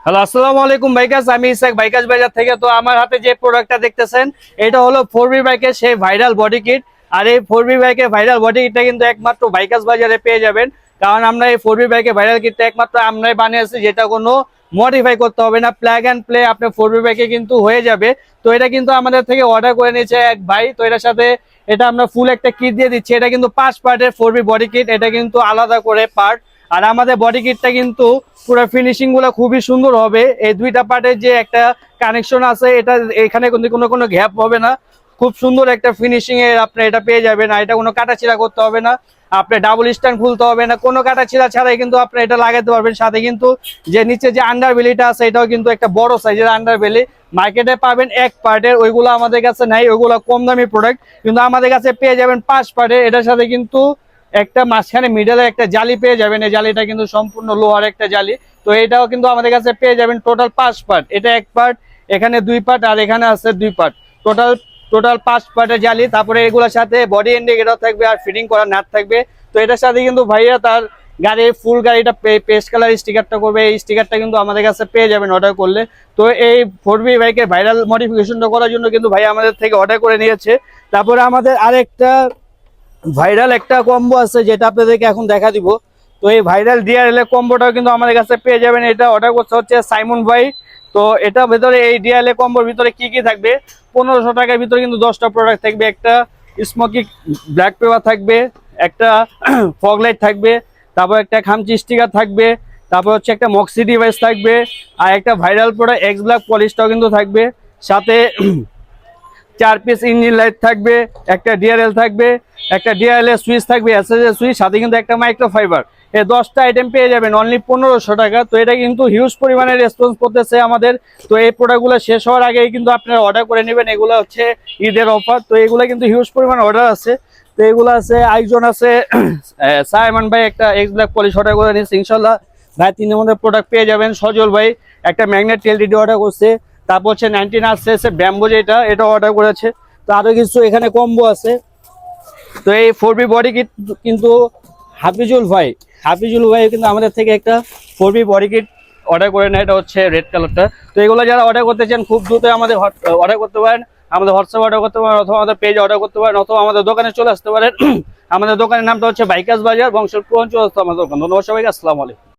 Hello, আসসালামু আলাইকুম bikers. আমি ইসাক বাইকার্স বাজার থেকে। তো আমার হাতে যে প্রোডাক্টটা দেখতেছেন এটা হলো 4বি বাইকের সেই ভাইরাল বডি কিট। আর এই 4বি বাইকের ভাইরাল বডি কিটটা কিন্তু একমাত্র বাইকার্স বাজারে পেয়ে যাবেন। কারণ আমরা এই 4বি বাইকের ভাইরাল কিটটা একমাত্র আমরাই বানিয়েছি, যেটা কোনো মডিফাই করতে হবে না, প্লাগ অ্যান্ড প্লে আপনার 4বি বাইকে কিন্তু হয়ে যাবে। তো এটা কিন্তু আমাদের থেকে অর্ডার করে নিয়েছে এক ভাই। তো এটার সাথে এটা আমরা ফুল একটা কিট দিয়ে দিচ্ছি। এটা কিন্তু 5 পার্টের 4বি বডি কিট, এটা কিন্তু আলাদা করে পার্ট। আর আমাদের বডি কিটটা কিন্তু পুরো ফিনিশিং গুলো খুবই সুন্দর হবে। এই দুইটা পার্টের যে একটা কানেকশন আছে, এটা এখানে কিন্তু কোনো গ্যাপ হবে না। খুব সুন্দর একটা ফিনিশিং এর আপনি এটা পেয়ে যাবেন। আর এটা কোনো কাটাছিড়া করতে হবে না, আপনি ডাবল স্ট্যান্ড খুলতে হবে না, কোনো কাটাছিড়া ছাড়াই কিন্তু আপনি এটা লাগাতে পারবেন। সাথে কিন্তু যে নিচে যে আন্ডার বেলিটা আছে, এটাও কিন্তু একটা বড় সাইজের আন্ডার বেলি। মার্কেটে পাবেন এক পার্টের, ওইগুলো আমাদের কাছে নাই, ওইগুলো কম দামি প্রোডাক্ট। কিন্তু আমাদের কাছে পেয়ে যাবেন 5 পার্টের। এটার সাথে কিন্তু একটা মাঝখানে মিডলে একটা জালি পেয়ে যাবেন। এই জালিটা কিন্তু সম্পূর্ণ লোহার একটা জালি। তো এটাও কিন্তু আমাদের কাছে পেয়ে যাবেন টোটাল 5 পার্ট। এটা এক পার্ট, এখানে 2 পার্ট, আর এখানে আছে 2 পার্ট। টোটাল টোটাল 5 পার্টের জালি। তারপরে এগুলোর সাথে বডি ইন্ডিকেটর থাকবে আর ফিটিং করার নাট থাকবে। তো এটার সাথে কিন্তু ভাইয়া তার গাড়ির ফুল গাড়িটা পেস্ট কালার স্টিকারটা করবে। এই স্টিকারটা কিন্তু আমাদের কাছে পেয়ে যাবেন অর্ডার করলে। তো এই 4বি বাইকের ভাইরাল মডিফিকেশনটা করার জন্য কিন্তু ভাইয়া আমাদের থেকে অর্ডার করে নিয়েছে। তারপরে আমাদের আরেকটা ভাইরাল একটা কম্বো আছে, যেটা আপনাদেরকে এখন দেখা দিব। তো এই ভাইরাল ডিআরএল এর কম্বোটাও কিন্তু আমাদের কাছে পেয়ে যাবেন। এটা অর্ডার করতে হচ্ছে সাইমন ভাই। তো এটা ভেতরে এই ডিআরএল কম্বোর ভিতরে কি কি থাকবে, 1500 টাকার ভিতরে কিন্তু 10টা প্রোডাক্ট থাকবে। একটা স্মোকি ব্ল্যাক পেপার থাকবে, একটা ফগ লাইট থাকবে, তারপর একটা খামচি স্টিকার থাকবে, তারপর হচ্ছে একটা মক্সি ডিভাইস থাকবে, আর একটা ভাইরাল প্রোডাক্ট এক্স ব্ল্যাক পলিশটাও কিন্তু থাকবে। সাথে 4 পিস ইঞ্জিন লাইট থাকবে, একটা ডিআরএল থাকবে, একটা ডিআরএল এর সুইচ থাকবে, এসএস সুইচ, সাথে কিন্তু একটা মাইক্রোফাইবার। এই 10টা আইটেম পেয়ে যাবেন অনলি 1500 টাকা। তো এটা কিন্তু হিউজ পরিমাণে রেসপন্স করতেছে আমাদের। তো এই প্রোডাক্টগুলো শেষ হওয়ার আগেই কিন্তু আপনারা অর্ডার করে নেবেন। এগুলো হচ্ছে ঈদের অফার। তো এগুলো কিন্তু হিউজ পরিমাণে অর্ডার আছে। তো এগুলো আছে, আইজন আছে, সাইমন ভাই একটা এক্স ব্ল্যাক পলিশ অর্ডার করে নিচ্ছে ইনশাল্লাহ। ভাই 3 মধ্যে প্রোডাক্ট পেয়ে যাবেন। সজল ভাই একটা ম্যাগনেট এলইডি অর্ডার করছে। তারপর হচ্ছে 19 আসছে ব্যাম্বো, এটা অর্ডার করেছে। তো আরো কিছু এখানে কম্বো আছে। তো এই 4বি বডি কিট কিন্তু হাফিজুল ভাই কিন্তু আমাদের থেকে একটা 4বি বডি কিট অর্ডার করে নেয়। এটা হচ্ছে রেড কালারটা। তো এগুলো যারা অর্ডার করতে চান খুব দ্রুত আমাদের অর্ডার করতে পারেন। আমাদের হোয়াটসঅ্যাপ অর্ডার করতে পারেন, অথবা আমাদের পেজে অর্ডার করতে পারেন, অথবা আমাদের দোকানে চলে আসতে পারেন। আমাদের দোকানের নামটা হচ্ছে বাইকার্স বাজার, বংশেরপুর অঞ্চল আমাদের দোকান। ধন্যবাদ সবাইকে, আসসালামু আলাইকুম।